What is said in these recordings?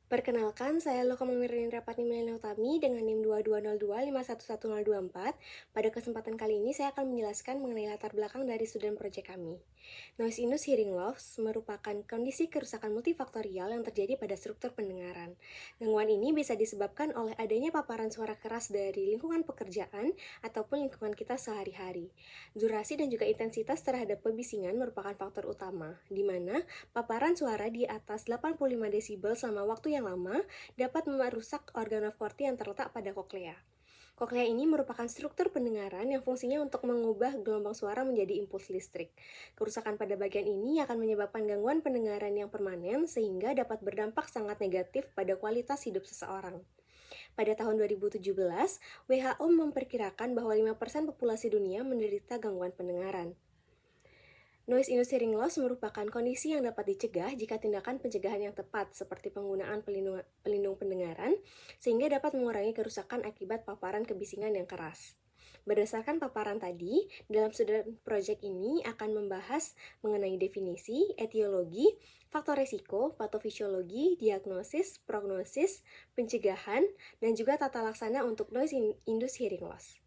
Perkenalkan, saya Loka Memirin Rapatni Milena Utami dengan NIM 2202511024. Pada kesempatan kali ini, saya akan menjelaskan mengenai latar belakang dari student project kami. Noise-induced hearing loss merupakan kondisi kerusakan multifaktorial yang terjadi pada struktur pendengaran. Gangguan ini bisa disebabkan oleh adanya paparan suara keras dari lingkungan pekerjaan ataupun lingkungan kita sehari-hari. Durasi dan juga intensitas terhadap pebisingan merupakan faktor utama, di mana paparan suara di atas 85 desibel selama waktu yang lama dapat merusak organ aorti yang terletak pada koklea. Koklea ini merupakan struktur pendengaran yang fungsinya untuk mengubah gelombang suara menjadi impuls listrik. Kerusakan pada bagian ini akan menyebabkan gangguan pendengaran yang permanen sehingga dapat berdampak sangat negatif pada kualitas hidup seseorang. Pada tahun 2017, WHO memperkirakan bahwa 5% populasi dunia menderita gangguan pendengaran. Noise-induced hearing loss merupakan kondisi yang dapat dicegah jika tindakan pencegahan yang tepat, seperti penggunaan pelindung pendengaran, sehingga dapat mengurangi kerusakan akibat paparan kebisingan yang keras. Berdasarkan paparan tadi, dalam student project ini akan membahas mengenai definisi, etiologi, faktor resiko, patofisiologi, diagnosis, prognosis, pencegahan, dan juga tata laksana untuk noise-induced hearing loss.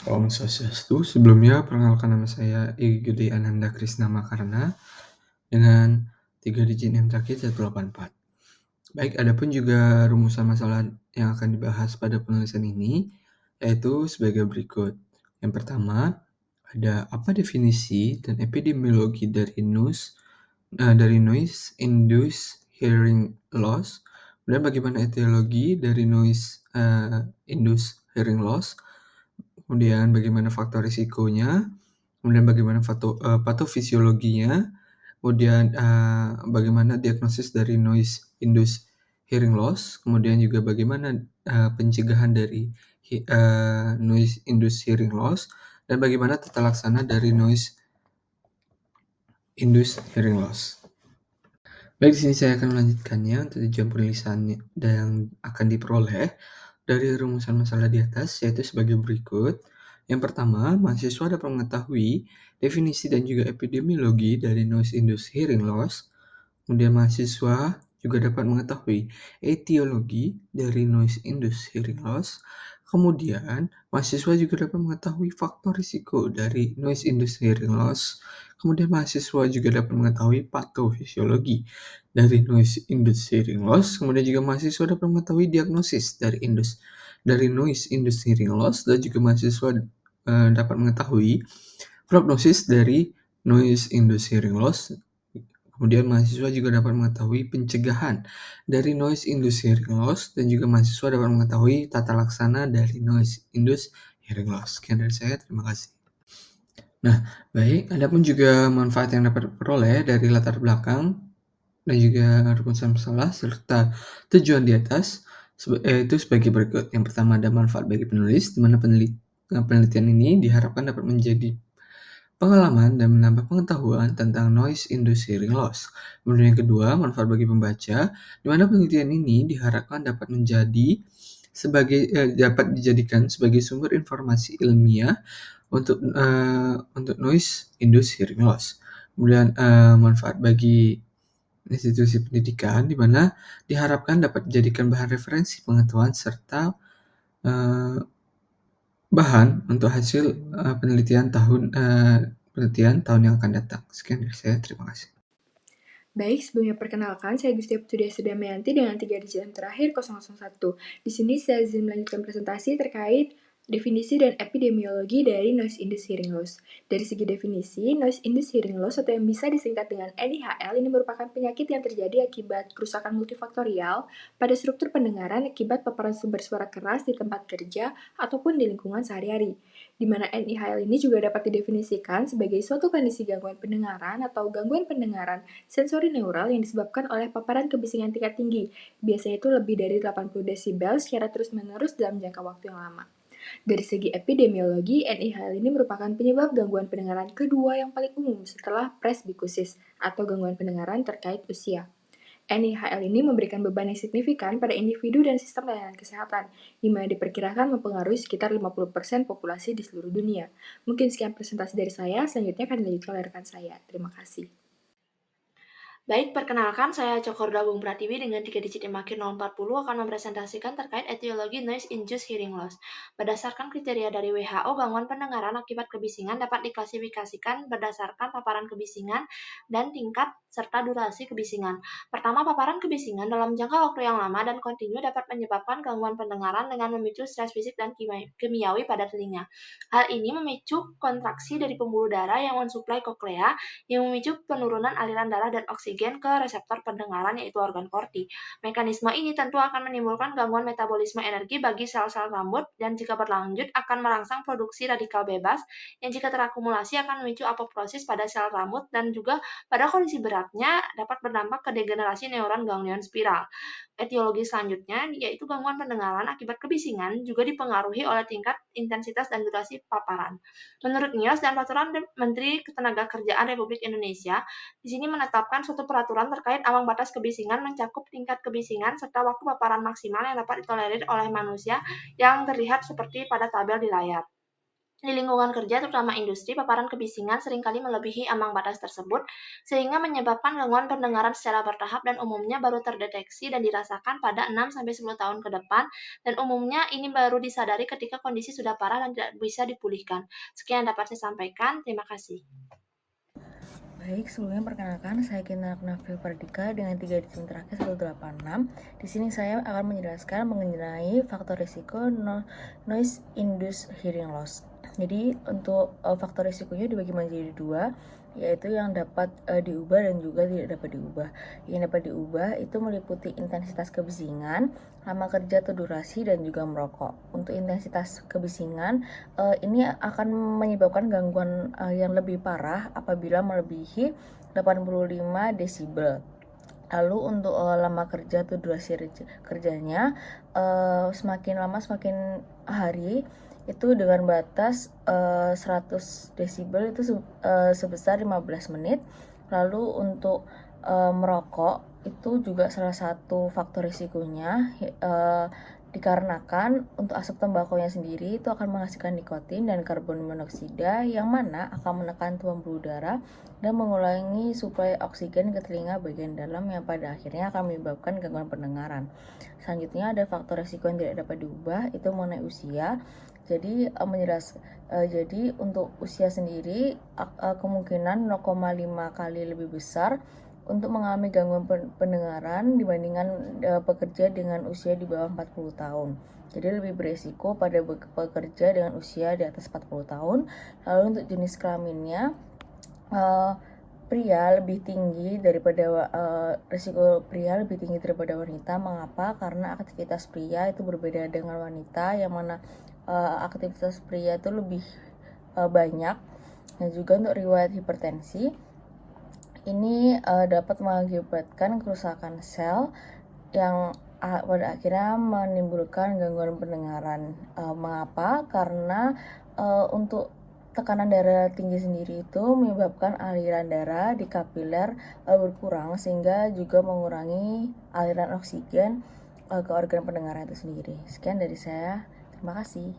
Om Swastiastu. Sebelumnya, perkenalkan nama saya Igi Gede Ananda Krisna Makarna dengan 3 digit NIM terakhir 184. Baik, adapun juga rumusan masalah yang akan dibahas pada penulisan ini, yaitu sebagai berikut. Yang pertama, ada apa definisi dan epidemiologi dari noise induced hearing loss, dan bagaimana etiologi dari noise induced hearing loss, kemudian bagaimana faktor risikonya, kemudian bagaimana patofisiologinya, kemudian bagaimana diagnosis dari noise induced hearing loss, kemudian juga bagaimana pencegahan dari noise induced hearing loss, dan bagaimana tata laksana dari noise induced hearing loss. Baik, di sini saya akan melanjutkannya untuk tujuan penulisannya yang akan diperoleh dari rumusan masalah di atas, yaitu sebagai berikut. Yang pertama, mahasiswa dapat mengetahui definisi dan juga epidemiologi dari noise-induced hearing loss. Kemudian mahasiswa juga dapat mengetahui etiologi dari noise-induced hearing loss. Kemudian, mahasiswa juga dapat mengetahui faktor risiko dari noise-induced hearing loss. Kemudian, mahasiswa juga dapat mengetahui patofisiologi dari noise-induced hearing loss. Kemudian juga mahasiswa dapat mengetahui diagnosis dari noise-induced hearing loss, dan juga mahasiswa dapat mengetahui prognosis dari noise-induced hearing loss. Kemudian mahasiswa juga dapat mengetahui pencegahan dari noise-induced hearing loss, dan juga mahasiswa dapat mengetahui tata laksana dari noise-induced hearing loss. Sekian dari saya, terima kasih. Nah, baik, adapun juga manfaat yang dapat diperoleh dari latar belakang dan juga rumusan masalah serta tujuan di atas itu sebagai berikut. Yang pertama, ada manfaat bagi penulis, di mana penelitian ini diharapkan dapat menjadi pengalaman dan menambah pengetahuan tentang noise-induced hearing loss. Kemudian yang kedua, manfaat bagi pembaca, di mana penelitian ini diharapkan dapat dapat dijadikan sebagai sumber informasi ilmiah untuk noise-induced hearing loss. Kemudian manfaat bagi institusi pendidikan, di mana diharapkan dapat dijadikan bahan referensi pengetahuan serta bahan untuk hasil penelitian tahun yang akan datang. Sekian dari saya, terima kasih. Baik, sebelumnya perkenalkan, saya Gustia Putri Damayanti dengan 3 digit terakhir 001. Di sini saya izin melanjutkan presentasi terkait definisi dan epidemiologi dari noise-induced hearing loss. Dari segi definisi, noise-induced hearing loss atau yang bisa disingkat dengan NIHL ini merupakan penyakit yang terjadi akibat kerusakan multifaktorial pada struktur pendengaran akibat paparan sumber suara keras di tempat kerja ataupun di lingkungan sehari-hari. Di mana NIHL ini juga dapat didefinisikan sebagai suatu kondisi gangguan pendengaran atau gangguan pendengaran sensori neural yang disebabkan oleh paparan kebisingan tingkat tinggi, biasanya itu lebih dari 80 desibel secara terus-menerus dalam jangka waktu yang lama. Dari segi epidemiologi, NIHL ini merupakan penyebab gangguan pendengaran kedua yang paling umum setelah presbikusis atau gangguan pendengaran terkait usia. NIHL ini memberikan beban yang signifikan pada individu dan sistem layanan kesehatan, di mana diperkirakan mempengaruhi sekitar 50% populasi di seluruh dunia. Mungkin sekian presentasi dari saya, selanjutnya akan dilanjutkan oleh rekan saya. Terima kasih. Baik, perkenalkan saya Cokorda Bung Pratiwi dengan 3 digit Imakin 040 akan mempresentasikan terkait etiologi noise induced hearing loss. Berdasarkan kriteria dari WHO, gangguan pendengaran akibat kebisingan dapat diklasifikasikan berdasarkan paparan kebisingan dan tingkat serta durasi kebisingan. Pertama, paparan kebisingan dalam jangka waktu yang lama dan kontinu dapat menyebabkan gangguan pendengaran dengan memicu stres fisik dan kimiawi pada telinga. Hal ini memicu kontraksi dari pembuluh darah yang mensuplai koklea yang memicu penurunan aliran darah dan oksigen ke reseptor pendengaran yaitu organ korti. Mekanisme ini tentu akan menimbulkan gangguan metabolisme energi bagi sel-sel rambut dan jika berlanjut akan merangsang produksi radikal bebas yang jika terakumulasi akan memicu apoptosis pada sel rambut dan juga pada kondisi beratnya dapat berdampak ke degenerasi neuron ganglion spiral. Etiologi selanjutnya yaitu gangguan pendengaran akibat kebisingan juga dipengaruhi oleh tingkat intensitas dan durasi paparan. Menurut NIOS dan Peraturan Menteri Ketenagakerjaan Republik Indonesia, di sini menetapkan suatu peraturan terkait ambang batas kebisingan mencakup tingkat kebisingan serta waktu paparan maksimal yang dapat ditolerir oleh manusia yang terlihat seperti pada tabel di layar. Di lingkungan kerja, terutama industri, paparan kebisingan seringkali melebihi ambang batas tersebut, sehingga menyebabkan gangguan pendengaran secara bertahap dan umumnya baru terdeteksi dan dirasakan pada 6-10 tahun ke depan, dan umumnya ini baru disadari ketika kondisi sudah parah dan tidak bisa dipulihkan. Sekian dapat saya sampaikan, terima kasih. Baik, sebelumnya perkenalkan saya Kina Nafil Pardika dengan 3 digit terakhir 186. Di sini saya akan menjelaskan mengenai faktor risiko noise induced hearing loss. Jadi untuk faktor risikonya dibagi menjadi dua, yaitu yang dapat diubah dan juga tidak dapat diubah. Yang dapat diubah itu meliputi intensitas kebisingan, lama kerja atau durasi, dan juga merokok. Untuk intensitas kebisingan, ini akan menyebabkan gangguan yang lebih parah apabila melebihi 85 desibel. Lalu untuk lama kerja atau durasi kerjanya, semakin lama semakin hari itu dengan batas 100 desibel itu sebesar 15 menit. Lalu untuk merokok itu juga salah satu faktor risikonya, dikarenakan untuk asap tembakunya sendiri itu akan menghasilkan nikotin dan karbon monoksida yang mana akan menekan pembuluh darah dan mengulangi suplai oksigen ke telinga bagian dalam yang pada akhirnya akan menyebabkan gangguan pendengaran. Selanjutnya ada faktor risiko yang tidak dapat diubah, itu mengenai usia. Jadi jadi untuk usia sendiri kemungkinan 0,5 kali lebih besar untuk mengalami gangguan pendengaran dibandingkan pekerja dengan usia di bawah 40 tahun. Jadi lebih beresiko pada pekerja dengan usia di atas 40 tahun. Lalu untuk jenis kelaminnya, pria lebih tinggi daripada risiko pria lebih tinggi daripada wanita. Mengapa? Karena aktivitas pria itu berbeda dengan wanita, yang mana aktivitas pria itu lebih banyak. Dan juga untuk riwayat hipertensi ini dapat mengakibatkan kerusakan sel yang pada akhirnya menimbulkan gangguan pendengaran. Mengapa? Karena untuk tekanan darah tinggi sendiri itu menyebabkan aliran darah di kapiler berkurang sehingga juga mengurangi aliran oksigen ke organ pendengaran itu sendiri. Sekian dari saya. Terima kasih.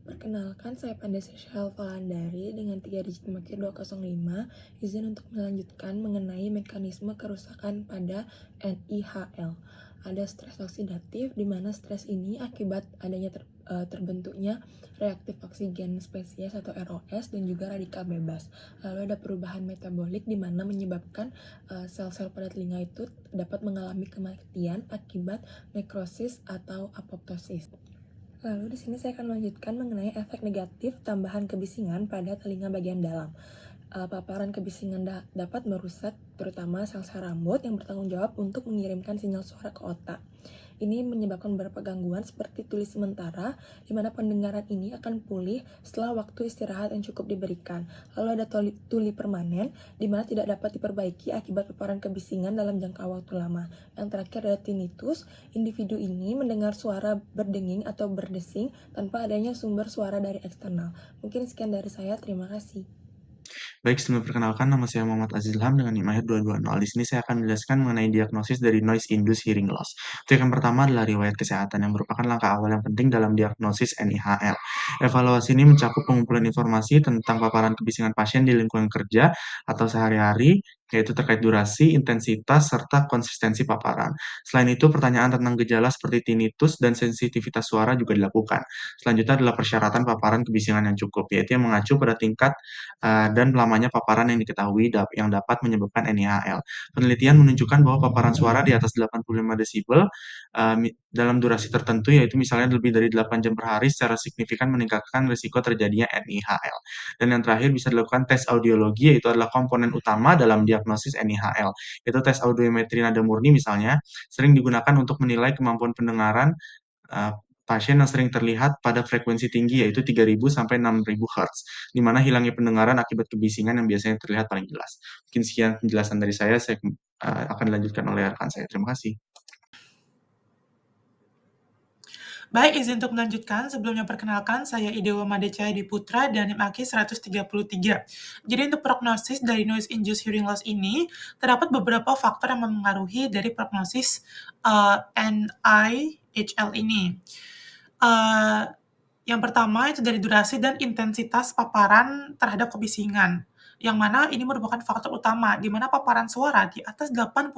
Perkenalkan, saya Pandesri Syahal-Falandari dengan 3 digit Makir 205, izin untuk melanjutkan mengenai mekanisme kerusakan pada NIHL. Ada stres oksidatif, di mana stres ini akibat adanya terbentuknya reaktif oksigen spesies atau ROS dan juga radikal bebas. Lalu ada perubahan metabolik di mana menyebabkan sel-sel pada telinga itu dapat mengalami kematian akibat nekrosis atau apoptosis. Lalu di sini saya akan melanjutkan mengenai efek negatif tambahan kebisingan pada telinga bagian dalam. Paparan kebisingan dapat merusak terutama sel-sel rambut yang bertanggung jawab untuk mengirimkan sinyal suara ke otak. Ini menyebabkan beberapa gangguan seperti tuli sementara, di mana pendengaran ini akan pulih setelah waktu istirahat yang cukup diberikan. Lalu ada tuli permanen, di mana tidak dapat diperbaiki akibat paparan kebisingan dalam jangka waktu lama. Yang terakhir ada tinnitus. Individu ini mendengar suara berdenging atau berdesing tanpa adanya sumber suara dari eksternal. Mungkin sekian dari saya, terima kasih. Baik, sebelum perkenalkan, nama saya Muhammad Aziz Ilham dengan NIM Mahir 220. Di sini saya akan menjelaskan mengenai diagnosis dari noise induced hearing loss. Untuk yang pertama adalah riwayat kesehatan yang merupakan langkah awal yang penting dalam diagnosis NIHL. Evaluasi ini mencakup pengumpulan informasi tentang paparan kebisingan pasien di lingkungan kerja atau sehari-hari, yaitu terkait durasi, intensitas, serta konsistensi paparan. Selain itu, pertanyaan tentang gejala seperti tinnitus dan sensitivitas suara juga dilakukan. Selanjutnya adalah persyaratan paparan kebisingan yang cukup, yaitu yang mengacu pada tingkat dan lamanya paparan yang diketahui yang dapat menyebabkan NIHL. Penelitian menunjukkan bahwa paparan suara di atas 85 desibel dalam durasi tertentu, yaitu misalnya lebih dari 8 jam per hari, secara signifikan meningkatkan risiko terjadinya NIHL. Dan yang terakhir bisa dilakukan tes audiologi, yaitu adalah komponen utama dalam diagnosis NIHL. Itu tes audiometri nada murni misalnya, sering digunakan untuk menilai kemampuan pendengaran pasien yang sering terlihat pada frekuensi tinggi, yaitu 3.000 sampai 6.000 Hz, di mana hilangnya pendengaran akibat kebisingan yang biasanya terlihat paling jelas. Mungkin sekian penjelasan dari saya akan dilanjutkan oleh rekan saya. Terima kasih. Baik, izin untuk melanjutkan. Sebelumnya perkenalkan, saya Idewa Madecaya Diputra dan NIM 133. Jadi untuk prognosis dari noise induced hearing loss ini, terdapat beberapa faktor yang mempengaruhi dari prognosis NIHL ini. Yang pertama itu dari durasi dan intensitas paparan terhadap kebisingan, yang mana ini merupakan faktor utama, di mana paparan suara di atas 85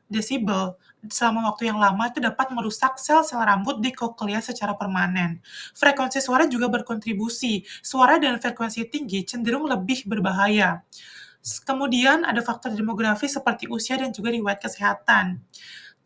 desibel selama waktu yang lama itu dapat merusak sel-sel rambut di koklea secara permanen. Frekuensi suara juga berkontribusi. Suara dengan frekuensi tinggi cenderung lebih berbahaya. Kemudian ada faktor demografi seperti usia dan juga riwayat kesehatan.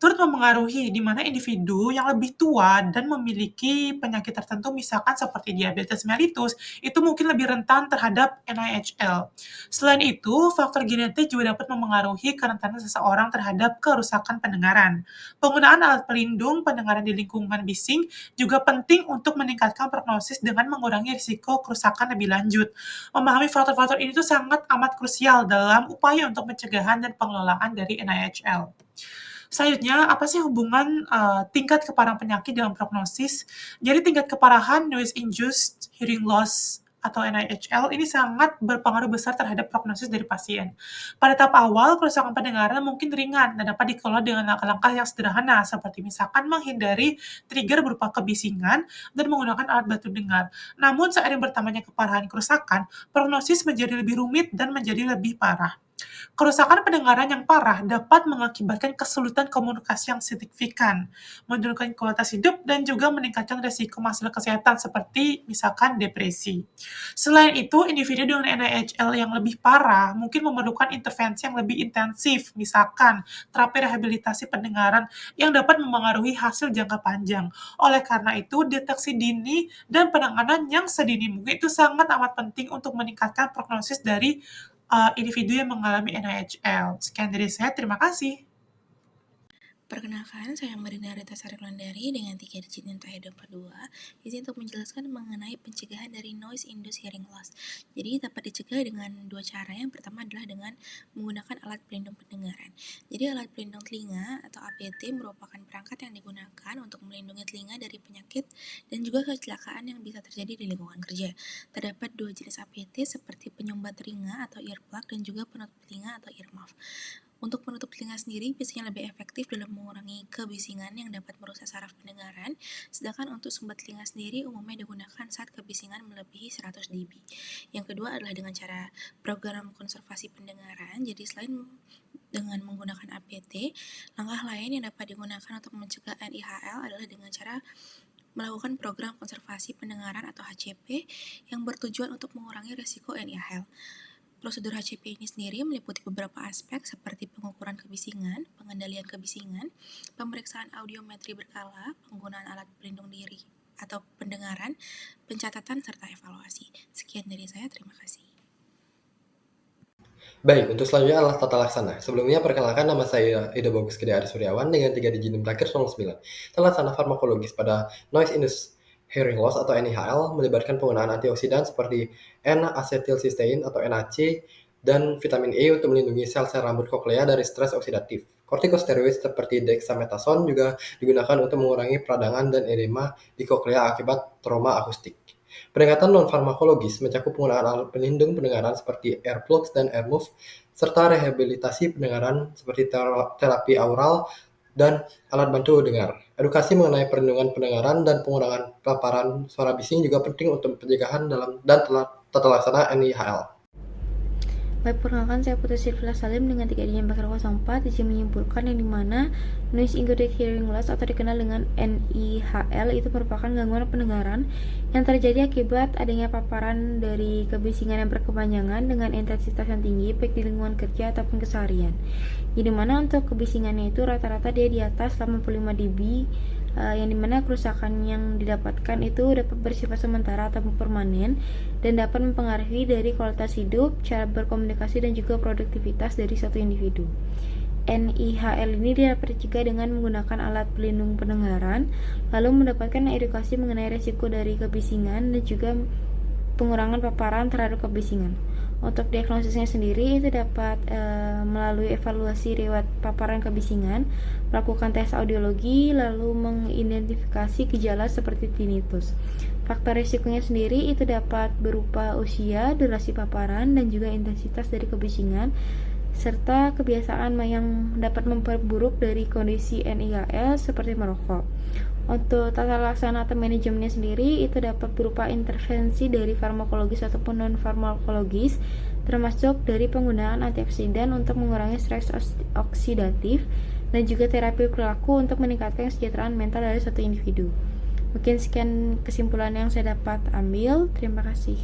Turut mempengaruhi di mana individu yang lebih tua dan memiliki penyakit tertentu misalkan seperti diabetes mellitus, itu mungkin lebih rentan terhadap NIHL. Selain itu, faktor genetik juga dapat mempengaruhi kerentanan seseorang terhadap kerusakan pendengaran. Penggunaan alat pelindung pendengaran di lingkungan bising juga penting untuk meningkatkan prognosis dengan mengurangi risiko kerusakan lebih lanjut. Memahami faktor-faktor ini tuh sangat amat krusial dalam upaya untuk pencegahan dan pengelolaan dari NIHL. Selanjutnya, apa sih hubungan tingkat keparahan penyakit dalam prognosis? Jadi tingkat keparahan noise-induced hearing loss atau NIHL ini sangat berpengaruh besar terhadap prognosis dari pasien. Pada tahap awal, kerusakan pendengaran mungkin ringan dan dapat dikelola dengan langkah-langkah yang sederhana, seperti misalkan menghindari trigger berupa kebisingan dan menggunakan alat bantu dengar. Namun, seiring bertambahnya keparahan kerusakan, prognosis menjadi lebih rumit dan menjadi lebih parah. Kerusakan pendengaran yang parah dapat mengakibatkan kesulitan komunikasi yang signifikan, menurunkan kualitas hidup, dan juga meningkatkan risiko masalah kesehatan seperti misalkan depresi. Selain itu, individu dengan NIHL yang lebih parah mungkin memerlukan intervensi yang lebih intensif, misalkan terapi rehabilitasi pendengaran yang dapat mempengaruhi hasil jangka panjang. Oleh karena itu, deteksi dini dan penanganan yang sedini mungkin itu sangat amat penting untuk meningkatkan prognosis dari individu yang mengalami NIHL. Sekian dari saya, terima kasih. Perkenalkan, saya Marina Rita Sarilandari dengan 3 digit NIM 242. Izin untuk menjelaskan mengenai pencegahan dari noise induced hearing loss. Jadi dapat dicegah dengan 2 cara. Yang pertama adalah dengan menggunakan alat pelindung pendengaran. Jadi alat pelindung telinga atau APT merupakan perangkat yang digunakan untuk melindungi telinga dari penyakit dan juga kecelakaan yang bisa terjadi di lingkungan kerja. Terdapat 2 jenis APT seperti penyumbat telinga atau earplug dan juga penutup telinga atau earmuff. Untuk penutup telinga sendiri biasanya lebih efektif dalam mengurangi kebisingan yang dapat merusak saraf pendengaran, sedangkan untuk sumbat telinga sendiri umumnya digunakan saat kebisingan melebihi 100 dB. Yang kedua adalah dengan cara program konservasi pendengaran. Jadi selain dengan menggunakan APT, langkah lain yang dapat digunakan untuk mencegah NIHL adalah dengan cara melakukan program konservasi pendengaran atau HCP yang bertujuan untuk mengurangi risiko NIHL. Prosedur HCP ini sendiri meliputi beberapa aspek seperti pengukuran kebisingan, pengendalian kebisingan, pemeriksaan audiometri berkala, penggunaan alat pelindung diri atau pendengaran, pencatatan, serta evaluasi. Sekian dari saya, terima kasih. Baik, untuk selanjutnya adalah tata laksana. Sebelumnya, perkenalkan nama saya Ida Bagus Gede Ari Suryawan dengan 3 digit NIM terakhir 09. Tata laksana farmakologis pada noise-induced hearing loss atau NIHL melibatkan penggunaan antioksidan seperti N-acetylcysteine atau NAC dan vitamin E untuk melindungi sel-sel rambut koklea dari stres oksidatif. Kortikosteroid seperti dexamethasone juga digunakan untuk mengurangi peradangan dan edema di koklea akibat trauma akustik. Pendekatan non-farmakologis mencakup penggunaan alat pelindung pendengaran seperti earplugs dan earmuffs, serta rehabilitasi pendengaran seperti terapi aural dan alat bantu dengar. Edukasi mengenai perlindungan pendengaran dan pengurangan paparan suara bising juga penting untuk pencegahan dan tata laksana NIHL. Baik, perkenalkan saya Putri Sylvia Salim dengan 3 digit bakar 04 izin menyimpulkan yang dimana noise induced hearing loss atau dikenal dengan NIHL itu merupakan gangguan pendengaran yang terjadi akibat adanya paparan dari kebisingan yang berkepanjangan dengan intensitas yang tinggi baik di lingkungan kerja ataupun keseharian. Jadi mana untuk kebisingannya itu rata-rata dia di atas 85 dB, yang dimana kerusakan yang didapatkan itu dapat bersifat sementara ataupun permanen dan dapat mempengaruhi dari kualitas hidup, cara berkomunikasi dan juga produktivitas dari satu individu. NIHL ini dapat dicegah dengan menggunakan alat pelindung pendengaran, lalu mendapatkan edukasi mengenai risiko dari kebisingan dan juga pengurangan paparan terhadap kebisingan. Untuk diagnosisnya sendiri itu dapat melalui evaluasi riwayat paparan kebisingan, melakukan tes audiologi, lalu mengidentifikasi gejala seperti tinnitus. Faktor risikonya sendiri itu dapat berupa usia, durasi paparan, dan juga intensitas dari kebisingan, serta kebiasaan yang dapat memperburuk dari kondisi NIHL seperti merokok. Untuk tata laksana atau manajemennya sendiri itu dapat berupa intervensi dari farmakologis ataupun non-farmakologis, termasuk dari penggunaan antioksidan untuk mengurangi stres oksidatif dan juga terapi perilaku untuk meningkatkan kesejahteraan mental dari satu individu. Mungkin sekian kesimpulan yang saya dapat ambil. Terima kasih.